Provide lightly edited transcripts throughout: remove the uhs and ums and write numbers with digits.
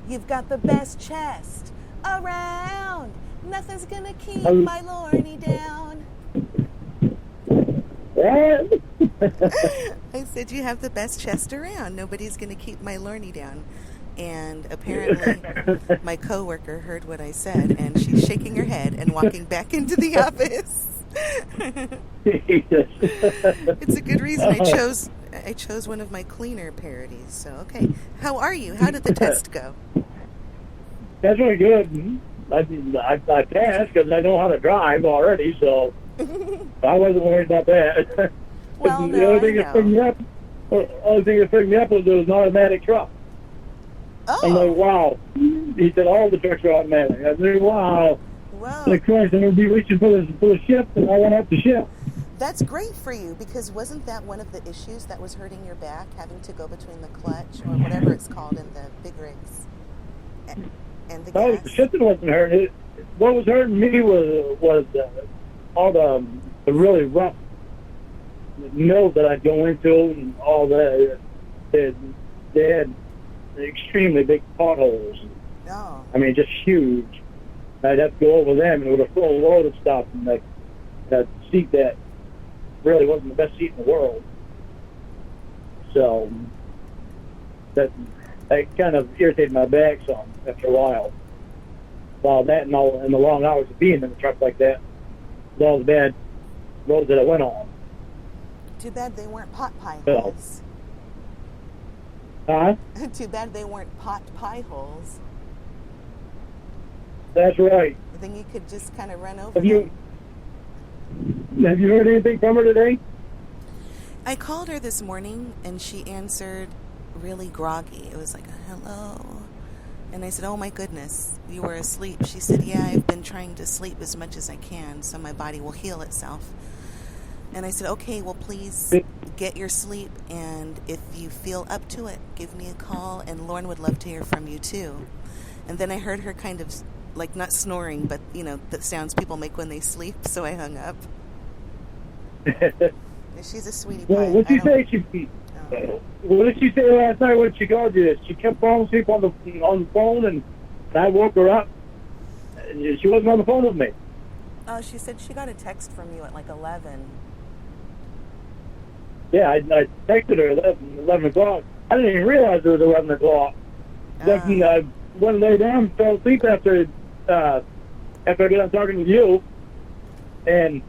You've got the best chest around. Nothing's gonna keep Um, my Lorne down. what? I said, you have the best chest around. Nobody's gonna keep my Lorne down. And apparently, my coworker heard what I said, and she's shaking her head and walking back into the office. Jesus. It's a good reason I Oh, chose one of my cleaner parodies. So okay, how are you? How did the test go? that's really good. I passed because I know how to drive already, so I wasn't worried about that. Well, The no, only I thing that freaked know. me up, was it was an automatic truck. I'm like, Oh, wow. He said all the trucks are automatic. I said, wow. well, Like Christ, I'm gonna be reaching for the ship, and I went up the ship. that's great for you because wasn't that one of the issues that was hurting your back, having to go between the clutch or whatever it's called in the big rigs a- and the No, the gas? ship wasn't hurting. What was hurting me was all the really rough mills that I'd go into and all that. They had extremely big potholes. Oh, I mean, just huge. I'd have to go over them and with a full load of stuff and like that seat that really wasn't the best seat in the world. So that kind of irritated my back some after a while. While that and the long hours of being in a truck like that, with all the bad roads that I went on. too bad they weren't pot pie So, holes. huh? Too bad they weren't pot pie holes. That's right. Then you could just kind of run over Have you them. have you heard anything from her today? I called her this morning and she answered really groggy. It was like a hello. And I said, oh my goodness, you were asleep. She said, yeah, I've been trying to sleep as much as I can so my body will heal itself. And I said, okay, well, please get your sleep. And if you feel up to it, give me a call. And Lorne would love to hear from you too. And then I heard her kind of like not snoring, but you know, the sounds people make when they sleep. So I hung up. She's a sweetie Well, pie. what'd I you don't. say? Oh. What did she say last night when she called you? She kept falling asleep on the phone, and I woke her up. And she wasn't on the phone with me. Oh, she said she got a text from you at like 11. Yeah, I texted her 11 o'clock. I didn't even realize it was 11 o'clock. Then Uh, I went and lay down, fell asleep after I got done talking to you, and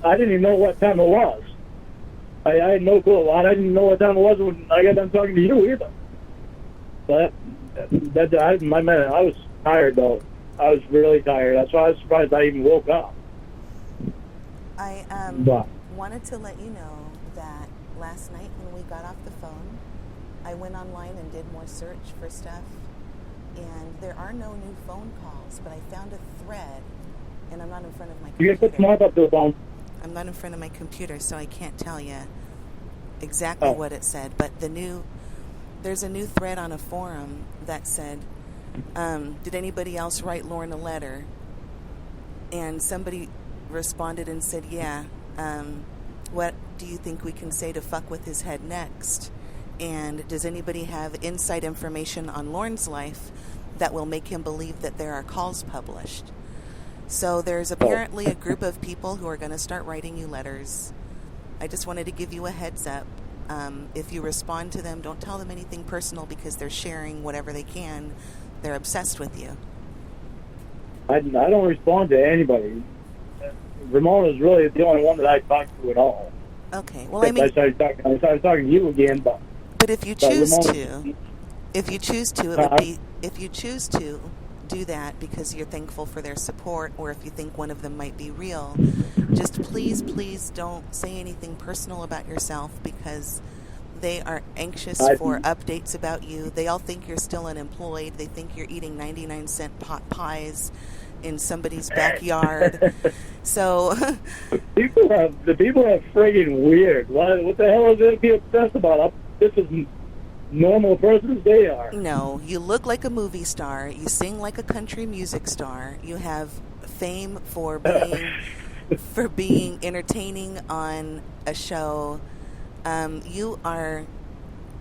I didn't even know what time it was. I had no clue. I didn't know what time it was when I got done talking to you either. But I was tired though. I was really tired. That's why I was surprised I even woke up. I But wanted to let you know that last night when we got off the phone, I went online and did more search for stuff, and there are no new phone calls, but I found a thread, and I'm not in front of my you can put computer. Mark up to the phone. I'm not in front of my computer, so I can't tell you exactly Oh, what it said, but there's a new thread on a forum that said, did anybody else write Lorne a letter? And somebody responded and said, yeah, what do you think we can say to fuck with his head next? And does anybody have inside information on Lorne's life that will make him believe that there are calls published? So there's apparently a group of people who are going to start writing you letters. I just wanted to give you a heads up. If you respond to them, don't tell them anything personal because they're sharing whatever they can. They're obsessed with you. I don't respond to anybody. Ramona's really the only one that I talk to at all. Okay. Well, I Except mean, I started talking to you again, but but Ramona. if you choose to, it would be if you choose to do that because you're thankful for their support, or if you think one of them might be real, just please don't say anything personal about yourself because they are anxious for updates about you. They all think you're still unemployed. They think you're eating 99-cent pot pies in somebody's backyard. So the people are friggin' weird. What the hell is they be obsessed about? This is normal persons. They are. no, you look like a movie star. You sing like a country music star. You have fame for being entertaining on a show. You are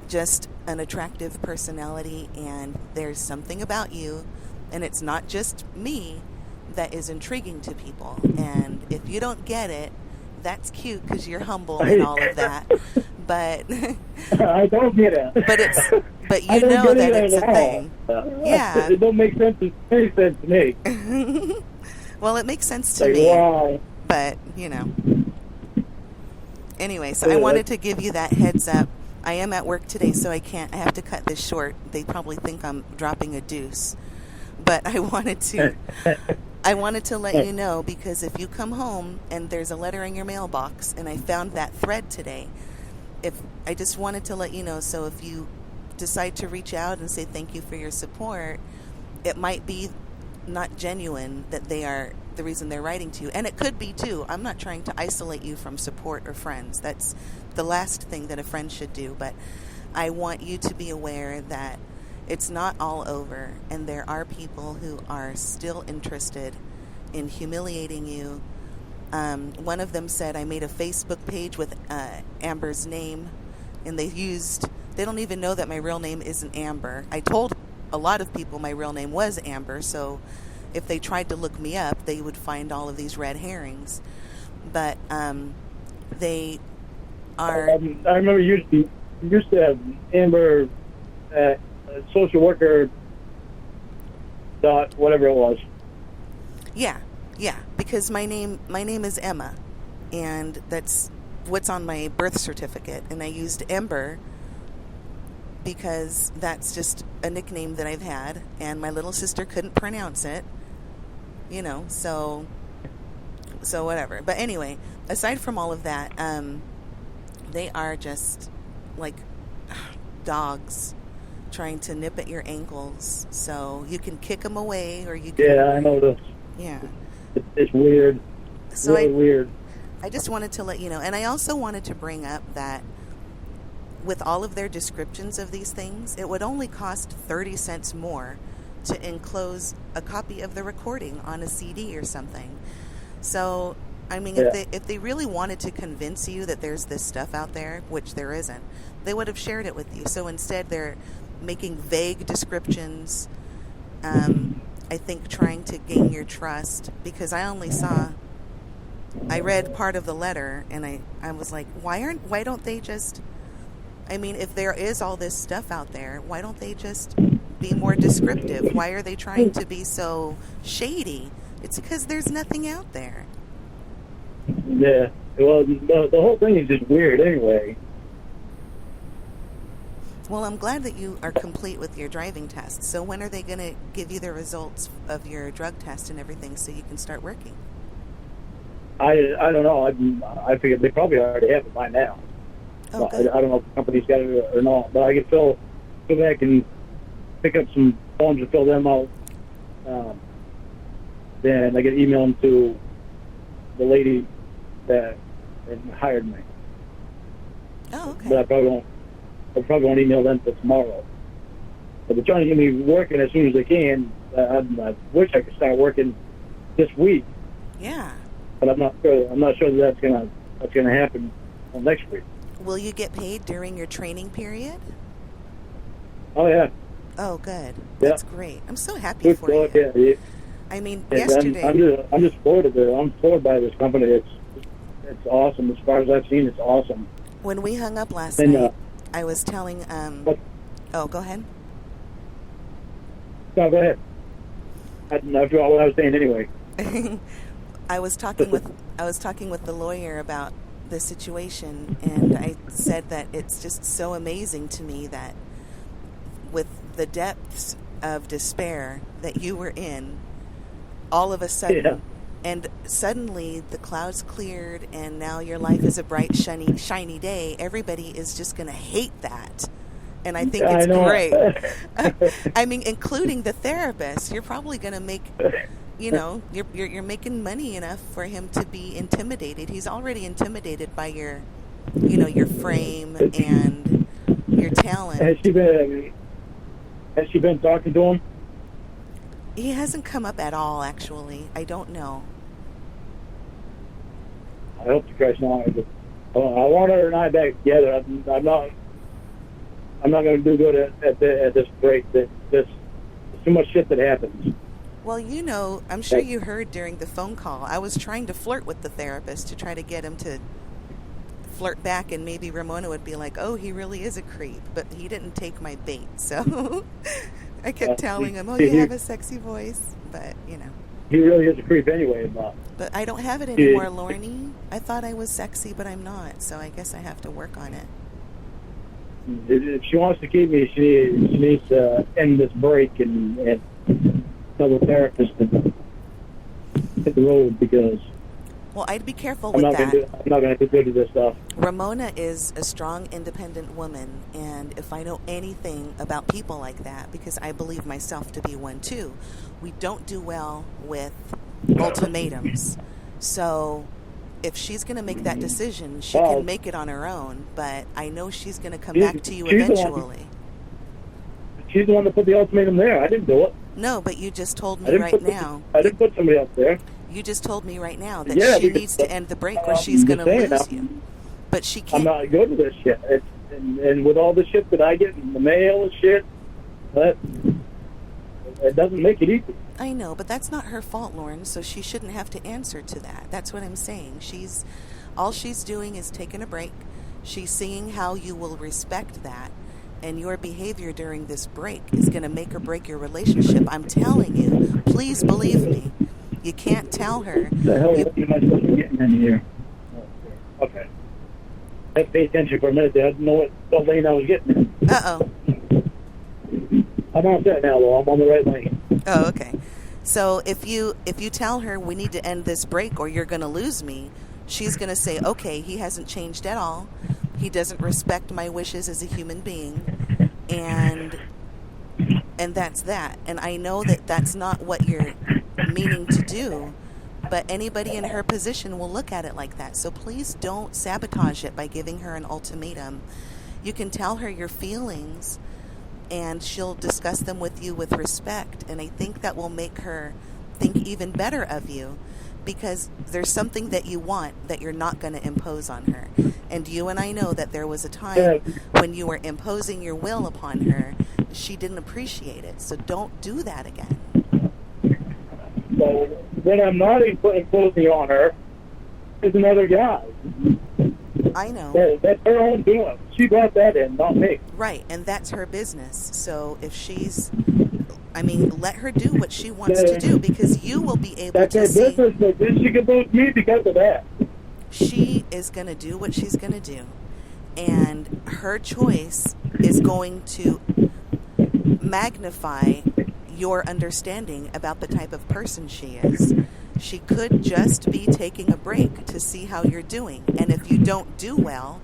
just an attractive personality, and there's something about you, and it's not just me, that is intriguing to people. And if you don't get it, that's cute because you're humble and all of that. But I don't get it. but you know that it's a thing. Yeah. It don't make sense. It makes sense to me. Well, it makes sense to me. Wow. But, Anyway, so I wanted to give you that heads up. I am at work today, so I have to cut this short. They probably think I'm dropping a deuce. But I wanted to let you know, because if you come home and there's a letter in your mailbox, and I found that thread today, I just wanted to let you know, so if you decide to reach out and say thank you for your support, it might be not genuine, that they are the reason they're writing to you. And it could be too. I'm not trying to isolate you from support or friends. That's the last thing that a friend should do. But I want you to be aware that it's not all over, and there are people who are still interested in humiliating you. One of them said, I made a Facebook page with Amber's name, and they don't even know that my real name isn't Amber. I told a lot of people my real name was Amber, so if they tried to look me up, they would find all of these red herrings. But they are... I remember you used to have Ember social worker dot whatever it was. Yeah, because my name is Emma, and that's what's on my birth certificate, and I used Ember because that's just a nickname that I've had, and my little sister couldn't pronounce it, so whatever. But anyway, aside from all of that, they are just like dogs trying to nip at your ankles, so you can kick them away, or you can... Yeah, I know this. Yeah. It's weird. So really weird. I just wanted to let you know, and I also wanted to bring up that with all of their descriptions of these things, it would only cost 30 cents more to enclose a copy of the recording on a CD or something. So, I mean, if they really wanted to convince you that there's this stuff out there, which there isn't, they would have shared it with you. So instead, they're making vague descriptions, I think trying to gain your trust, because I read part of the letter, and I was like, why don't they just... I mean, if there is all this stuff out there, why don't they just be more descriptive? Why are they trying to be so shady? It's because there's nothing out there. Yeah. Well, the whole thing is just weird anyway. Well, I'm glad that you are complete with your driving test. So when are they going to give you the results of your drug test and everything so you can start working? I don't know. I figured they probably already have it by now. Oh, I don't know if the company's got it or not, but I can go back and pick up some forms and fill them out. Then I can email them to the lady that hired me. Oh, okay. But I probably won't email them until tomorrow. But they're trying to get me working as soon as they can. I wish I could start working this week. Yeah. But I'm not sure that's gonna happen next week. Will you get paid during your training period? Oh yeah. Oh, good. Yeah. That's great. I'm so happy for you. Yeah. I mean, And yesterday... I'm just floored of it. I'm floored by this company. It's awesome. As far as I've seen, it's awesome. When we hung up last night, I was telling... Oh, go ahead. No, go ahead. I forgot what I was saying anyway. I was talking with the lawyer about the situation, and I said that it's just so amazing to me that with the depths of despair that you were in, all of a sudden, and suddenly the clouds cleared, and now your life is a bright, shiny day. Everybody is just going to hate that. And I think it's great. I mean, including the therapist. You're probably going to make... you're making money enough for him to be intimidated. He's already intimidated by your frame and your talent. Has she been talking to him? He hasn't come up at all, actually. I don't know. I hope to Christ not. I want her and I back together. I'm not going to do good at this break. There's too much shit that happens. Well, I'm sure you heard during the phone call, I was trying to flirt with the therapist to try to get him to flirt back, and maybe Ramona would be like, oh, he really is a creep, but he didn't take my bait, so I kept telling him, oh, you have a sexy voice, but, He really is a creep anyway, But I don't have it anymore, Lorne. I thought I was sexy, but I'm not, so I guess I have to work on it. If she wants to keep me, she needs to end this break and tell the therapist to hit the road, because well, I'd be careful with that. I'm not going to do good with this stuff. Ramona is a strong, independent woman, and if I know anything about people like that, because I believe myself to be one too, we don't do well with ultimatums. So if she's going to make that decision, she can make it on her own, but I know she's going to come back to you eventually. She's the one that put the ultimatum there. I didn't do it. No, but you just told me right now. I didn't put somebody else there. You just told me right now that she needs to end the break or she's going to lose you. But she can't. I'm not good with this shit. And with all the shit that I get in the mail and shit, it doesn't make it easy. I know, but that's not her fault, Lorne, so she shouldn't have to answer to that. That's what I'm saying. All she's doing is taking a break. She's seeing how you will respect that. And your behavior during this break is going to make or break your relationship. I'm telling you. Please believe me. You can't tell her. The hell am I supposed to be getting in here? Okay. I paid attention for a minute there. I didn't know what lane I was getting in. Uh-oh. I'm on that now, though. I'm on the right lane. Oh, okay. So if you tell her we need to end this break or you're going to lose me, she's going to say, okay, he hasn't changed at all. He doesn't respect my wishes as a human being. And that's that. And I know that that's not what you're meaning to do, but anybody in her position will look at it like that. So please don't sabotage it by giving her an ultimatum. You can tell her your feelings, and she'll discuss them with you with respect. And I think that will make her think even better of you, because there's something that you want that you're not going to impose on her. And you and I know that there was a time when you were imposing your will upon her. She didn't appreciate it. So don't do that again. So when I'm not imposing on her, is another guy. I know. That's her own doing. She brought that in, not me. Right, and that's her business. So if let her do what she wants to do, because you will be able to see. That's her business, but then she can lose me because of that. She is going to do what she's going to do, and her choice is going to magnify your understanding about the type of person she is. She could just be taking a break to see how you're doing, and if you don't do well,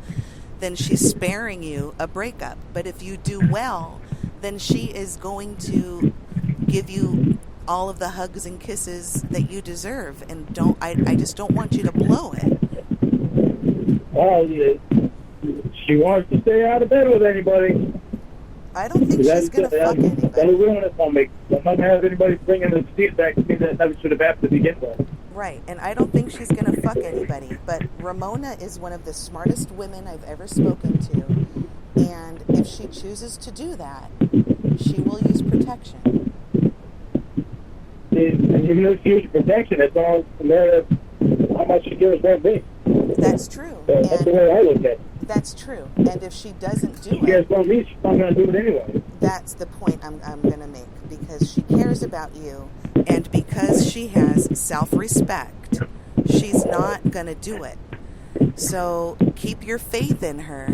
then she's sparing you a breakup. But if you do well, then she is going to give you all of the hugs and kisses that you deserve. And I just don't want you to blow it. Well, she wants to stay out of bed with anybody. I don't think she's going to fuck anybody. That'll ruin it for me. I'm not going to have anybody bringing the seat back to me that never should have happened to begin with. Right, and I don't think she's going to fuck anybody. But Ramona is one of the smartest women I've ever spoken to. And if she chooses to do that, she will use protection. And even if she uses protection, it's all a matter of how much she gives that me. That's true. That's the way I look at it. That's true. And if she doesn't do it... She cares about me, she's not going to do it anyway. That's the point I'm going to make. Because she cares about you, and because she has self-respect, she's not going to do it. So keep your faith in her,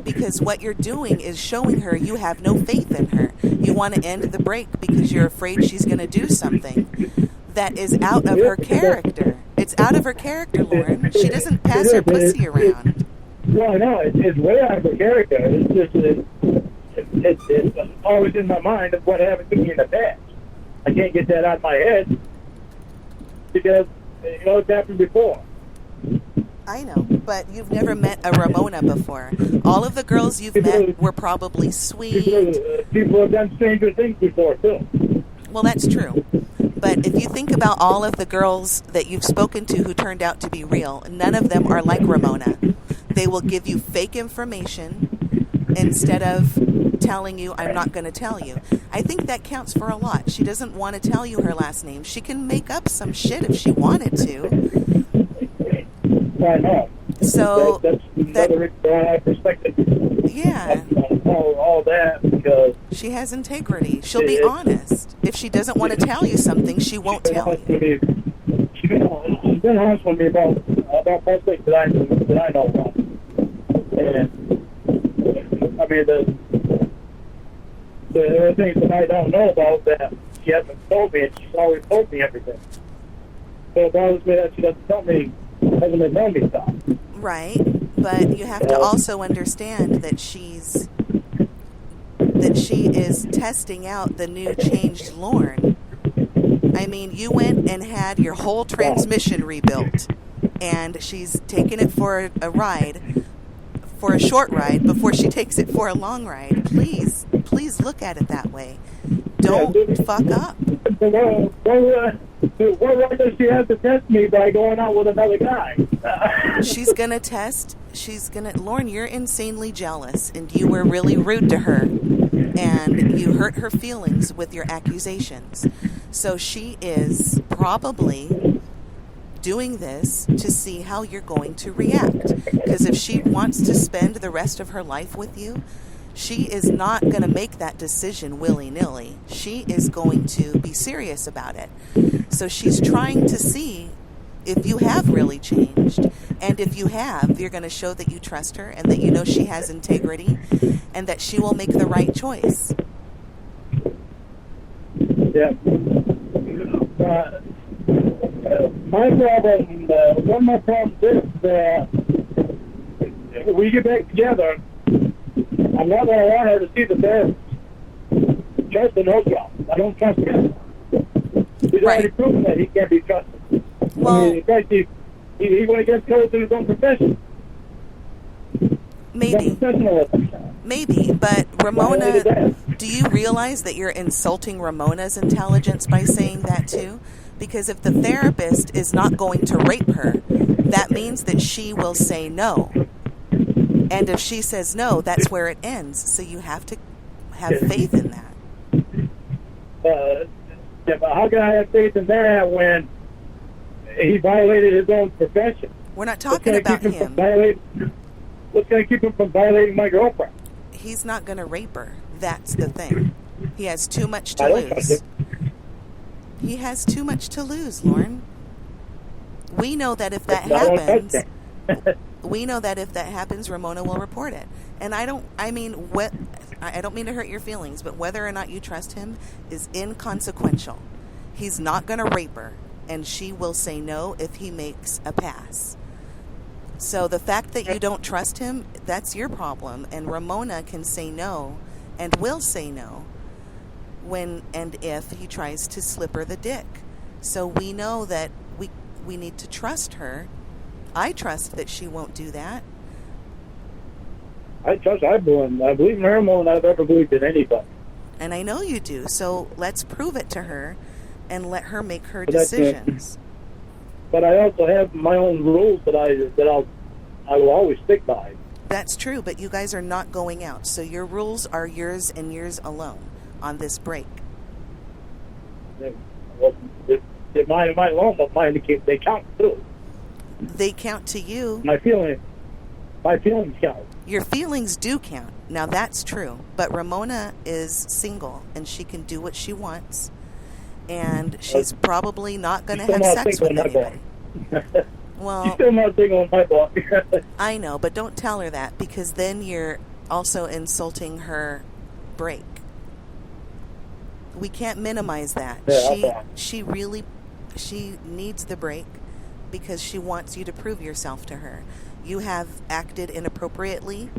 because what you're doing is showing her you have no faith in her. You want to end the break because you're afraid she's going to do something that is out of her character. It's out of her character, Lorne. She doesn't pass her pussy around. Well, no, it's way out of her character. It's just it's always in my mind of what happened to me in the past. I can't get that out of my head because it's happened before. I know, but you've never met a Ramona before. All of the girls you've met were probably sweet. People have done stranger things before, too. Well, that's true. But if you think about all of the girls that you've spoken to who turned out to be real, none of them are like Ramona. They will give you fake information instead of telling you, I'm not going to tell you. I think that counts for a lot. She doesn't want to tell you her last name. She can make up some shit if she wanted to. I know. So that's another perspective. Yeah. All that, because she has integrity. She'll be honest. If she doesn't want to tell you something, she won't tell you. She's been honest with me about most things that I know about. And I mean, the things that I don't know about that she hasn't told me, and she's always told me everything. So it bothers me that she doesn't tell me, hasn't been telling me stuff. Right, but you have to also understand that she is testing out the new changed Lorne. I mean, you went and had your whole transmission rebuilt, and she's taken it for a ride, for a short ride, before she takes it for a long ride. Please look at it that way. Don't fuck up. Well, why does she have to test me by going out with another guy? She's gonna test. Lorne, you're insanely jealous, and you were really rude to her, and you hurt her feelings with your accusations. So she is probably doing this to see how you're going to react. Because if she wants to spend the rest of her life with you, she is not going to make that decision willy-nilly. She is going to be serious about it. So she's trying to see if you have really changed. And if you have, you're going to show that you trust her and that you know she has integrity and that she will make the right choice. Yeah. My problem, one of my problems is that when we get back together, I'm not going to want her to see the therapist. Trust the no job. I don't trust him. He's already proven that he can't be trusted. Well, I mean, in fact, he went against codes in his own profession. Maybe, but Ramona, do you realize that you're insulting Ramona's intelligence by saying that too? Because if the therapist is not going to rape her, that means that she will say no. And if she says no, that's where it ends. So you have to have faith in that. Yeah, but how can I have faith in that when he violated his own profession? We're not talking about him. What's going to keep him from violating my girlfriend? He's not going to rape her. That's the thing. He has too much to lose. He has too much to lose, Lorne. We know that if that happens, Ramona will report it. And I don't mean to hurt your feelings, but whether or not you trust him is inconsequential. He's not going to rape her, and she will say no if he makes a pass. So the fact that you don't trust him, that's your problem. And Ramona can say no and will say no when and if he tries to slip her the dick. So we know that we need to trust her. I trust that she won't do that. I believe in her more than I've ever believed in anybody. And I know you do. So let's prove it to her and let her make her decisions. But I also have my own rules that I will always stick by. That's true, but you guys are not going out. So your rules are yours and yours alone on this break. Well, they're mine alone, but they count too. They count to you. My feelings count. Your feelings do count. Now that's true. But Ramona is single and she can do what she wants. And she's probably not going to have sex with anybody. Well, she's still not single in my book. I know, but don't tell her that, because then you're also insulting her break. We can't minimize that. Yeah, she needs the break because she wants you to prove yourself to her. You have acted inappropriately,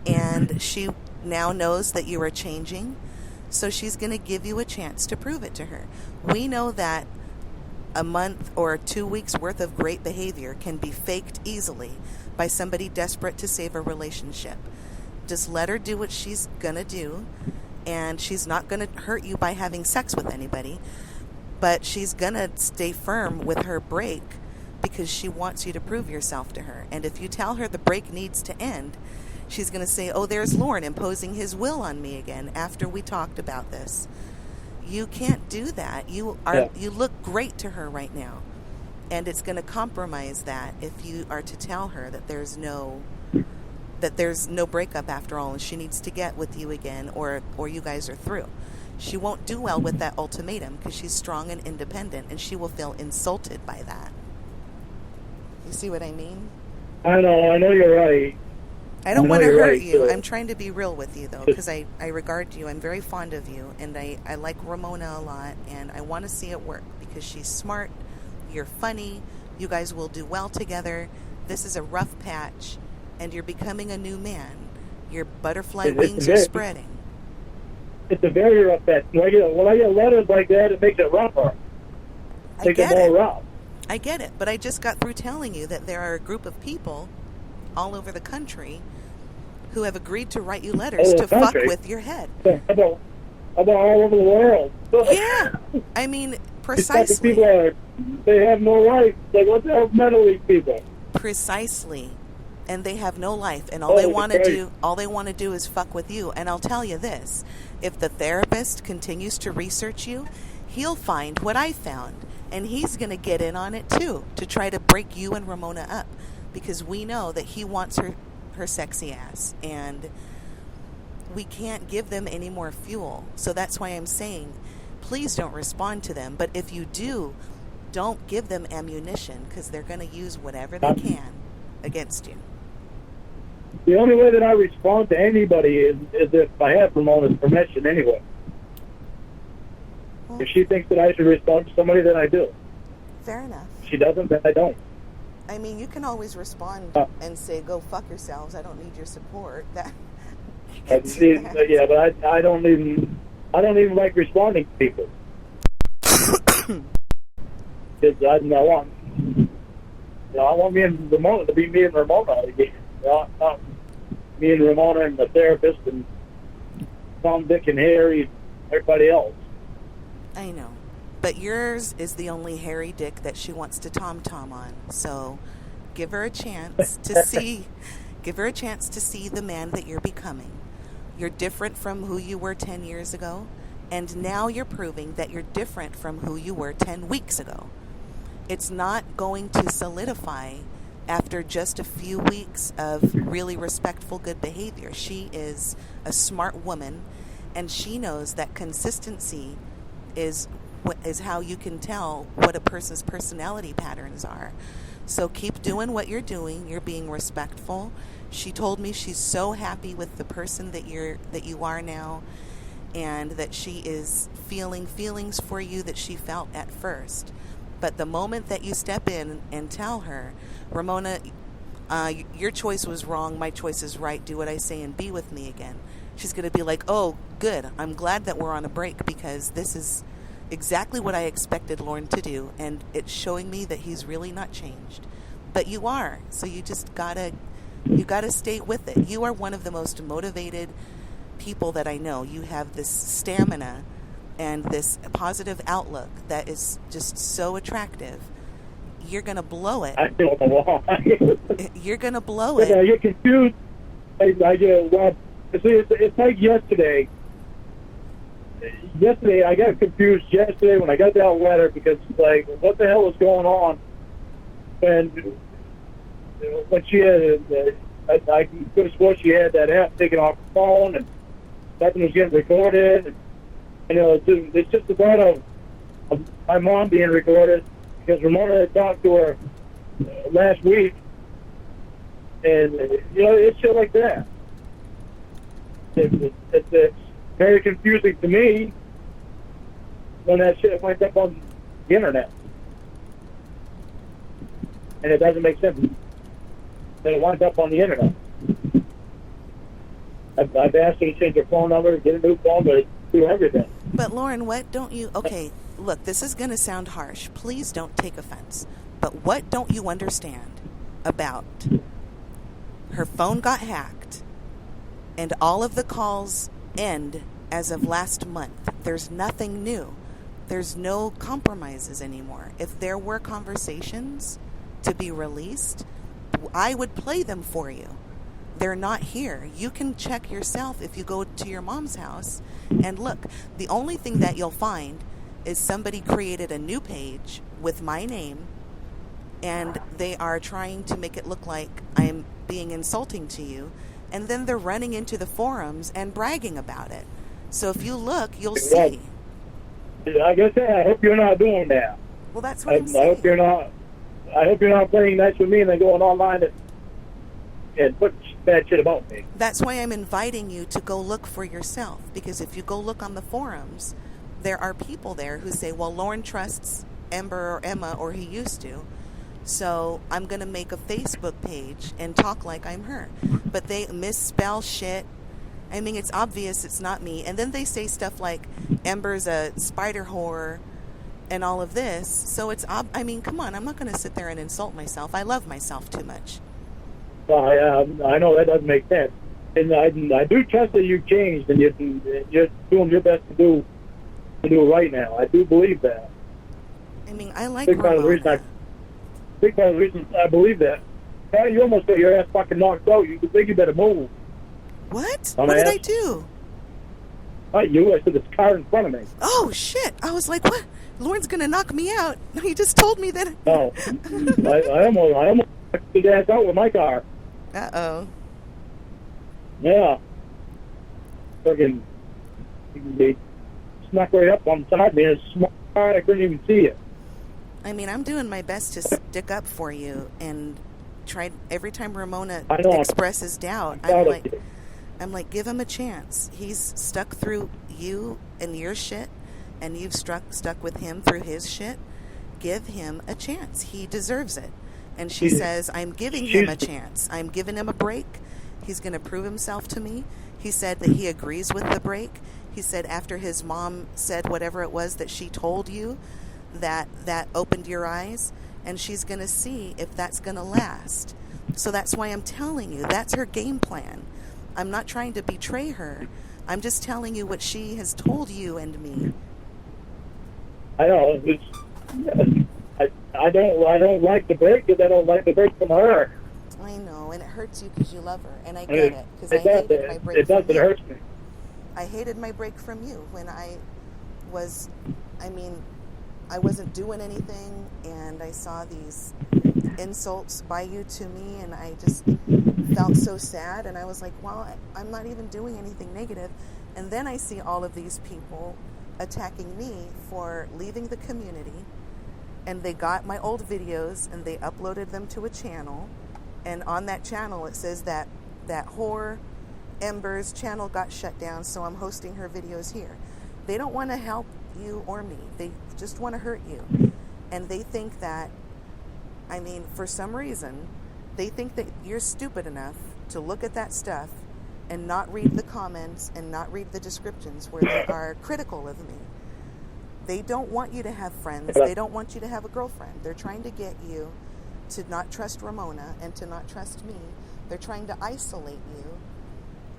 and she now knows that you are changing, so she's going to give you a chance to prove it to her. We know that a month or 2 weeks worth of great behavior can be faked easily by somebody desperate to save a relationship. Just let her do what she's going to do, and she's not going to hurt you by having sex with anybody, but she's going to stay firm with her break because she wants you to prove yourself to her. And if you tell her the break needs to end, She's going to say, oh, there's Lorne imposing his will on me again after we talked about this. You can't do that. You look great to her right now. And it's going to compromise that if you are to tell her that there's no breakup after all and she needs to get with you again or you guys are through. She won't do well with that ultimatum because she's strong and independent and she will feel insulted by that. You see what I mean? I know you're right. I don't want to hurt you. I'm trying to be real with you, though, because I regard you. I'm very fond of you, and I like Ramona a lot, and I want to see it work because she's smart, you're funny, you guys will do well together. This is a rough patch, and you're becoming a new man. Your butterfly wings are spreading. It's a very rough patch. When I get letters like that, it makes it rougher. Makes it more rough. I get it, but I just got through telling you that there are a group of people all over the country who have agreed to write you letters to fuck with your head. About all over the world. Yeah. I mean, precisely. People they have no life. Like, what the hell is meant of these people? Precisely. And they have no life, and all they want to do is fuck with you. And I'll tell you this, if the therapist continues to research you, he'll find what I found, and he's going to get in on it too, to try to break you and Ramona up, because we know that he wants her sexy ass, and we can't give them any more fuel. So that's why I'm saying, please don't respond to them, but if you do, don't give them ammunition, because they're going to use whatever they can against you. The only way that I respond to anybody is if I have Ramona's permission anyway. Well, if she thinks that I should respond to somebody, then I do. Fair enough. If she doesn't, then I don't. I mean, you can always respond and say, go fuck yourselves, I don't need your support. Yeah, but I don't even like responding to people. Because I want me and Ramona to be me and Ramona again. Not me and Ramona and the therapist and Tom, Dick, and Harry, and everybody else. I know. But yours is the only hairy dick that she wants to tom-tom on. So give her a chance to see the man that you're becoming. You're different from who you were 10 years ago, and now you're proving that you're different from who you were 10 weeks ago. It's not going to solidify after just a few weeks of really respectful, good behavior. She is a smart woman, and she knows that consistency is how you can tell what a person's personality patterns are. So keep doing what you're doing. You're being respectful. She told me she's so happy with the person that you are now, and that she is feeling feelings for you that she felt at first. But the moment that you step in and tell her, Ramona, your choice was wrong, my choice is right, do what I say and be with me again, she's going to be like, oh, good, I'm glad that we're on a break, because this is exactly what I expected Lorne to do, and it's showing me that he's really not changed. But you are, so you just gotta stay with it. You are one of the most motivated people that I know. You have this stamina and this positive outlook that is just so attractive. You're gonna blow it. I don't know why. You're gonna blow it. I get confused. I get it's like yesterday. Yesterday, I got confused yesterday when I got that letter, because, like, what the hell was going on? And when she had, I could have sworn she had that app taken off her phone, and nothing was getting recorded. And, it's just the thought of my mom being recorded, because Ramona had talked to her last week, and, it's shit like that. It's very confusing to me when that shit went up on the internet. And it doesn't make sense that it went up on the internet. I've asked her to change her phone number, get a new phone, but do everything. But Lorne, what don't you... Okay, look, this is going to sound harsh. Please don't take offense. But what don't you understand about her phone got hacked and all of the calls end as of last month? There's nothing new. There's no compromises anymore. If there were conversations to be released, I would play them for you. They're not here. You can check yourself if you go to your mom's house and look. The only thing that you'll find is somebody created a new page with my name, and they are trying to make it look like I'm being insulting to you, and then they're running into the forums and bragging about it. So if you look, you'll see. Like I said, I hope you're not doing that. Well, that's what I'm saying. I hope you're not. I hope you're not playing nice with me and then going online and put bad shit about me. That's why I'm inviting you to go look for yourself, because if you go look on the forums, there are people there who say, well, Lorne trusts Ember or Emma, or he used to, so I'm going to make a Facebook page and talk like I'm her. But they misspell shit. I mean, it's obvious it's not me. And then they say stuff like Ember's a spider whore and all of this. So it's, I mean, come on, I'm not going to sit there and insult myself. I love myself too much. I know that doesn't make sense. And I do trust that you've changed and you're doing your best to do right now. I do believe that. I mean, I like big part of the reason I believe that. Now you almost got your ass fucking knocked out. You think you better move. What? What did I do? Not you. I said this car in front of me. Oh, shit. I was like, what? Lorne's going to knock me out. He just told me that. No. I almost knocked his ass out with my car. Uh-oh. Yeah. Fucking, they snuck right up on side me. It's small. I couldn't even see it. I mean, I'm doing my best to stick up for you and try every time Ramona expresses doubt. I'm like, give him a chance. He's stuck through you and your shit, and you've stuck with him through his shit. Give him a chance. He deserves it. And she says, I'm giving him a chance. I'm giving him a break. He's going to prove himself to me. He said that he agrees with the break. He said after his mom said whatever it was that she told you, that opened your eyes, and she's going to see if that's going to last. So that's why I'm telling you, that's her game plan. I'm not trying to betray her. I'm just telling you what she has told you and me. I know. I don't like the break because I don't like the break from her. I know, and it hurts you because you love her, and I get it, because I hated my break. It does. It hurts me. I hated my break from you when I wasn't doing anything, and I saw these insults by you to me, and I just felt so sad, and I was like, well, I'm not even doing anything negative. And then I see all of these people attacking me for leaving the community, and they got my old videos and they uploaded them to a channel, and on that channel it says that whore Ember's channel got shut down, so I'm hosting her videos here. They don't want to help you or me. They just want to hurt you. And they think that, I mean, for some reason, they think that you're stupid enough to look at that stuff and not read the comments and not read the descriptions where they are critical of me. They don't want you to have friends. They don't want you to have a girlfriend. They're trying to get you to not trust Ramona and to not trust me. They're trying to isolate you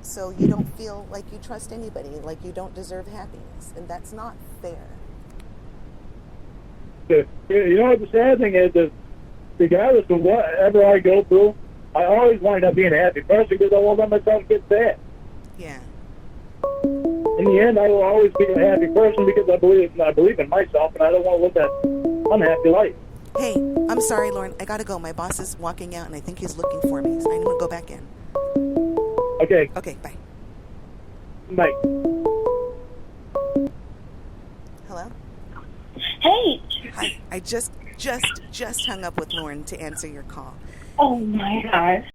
so you don't feel like you trust anybody, like you don't deserve happiness. And that's not fair. You know what the sad thing is? That regardless of whatever I go through, I always wind up being a happy person because I won't let myself get sad. Yeah. In the end, I will always be a happy person because I believe in myself, and I don't want to live that unhappy life. Hey, I'm sorry, Lorne. I gotta go. My boss is walking out, and I think he's looking for me, so I'm gonna go back in. Okay. Okay, bye. Bye. Hello? Hey. Hi. I just hung up with Lorne to answer your call. Oh my gosh.